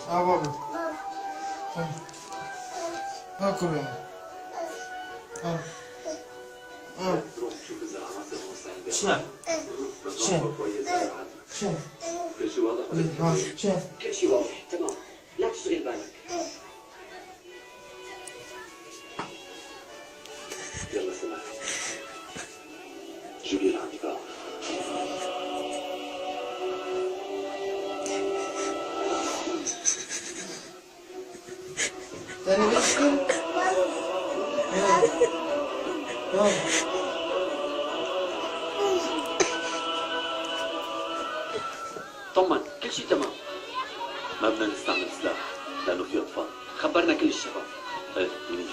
بابا. كل يوم. شاف. كل شيء واضح تمام. لا تشغل بالك. يلا سمع. جيبي لي عندك. تاني بسكن. طمن كل شيء تمام. ما بدنا نستعمل سلاح لانه في اطفال. خبرنا كل الشباب. ايه منيح.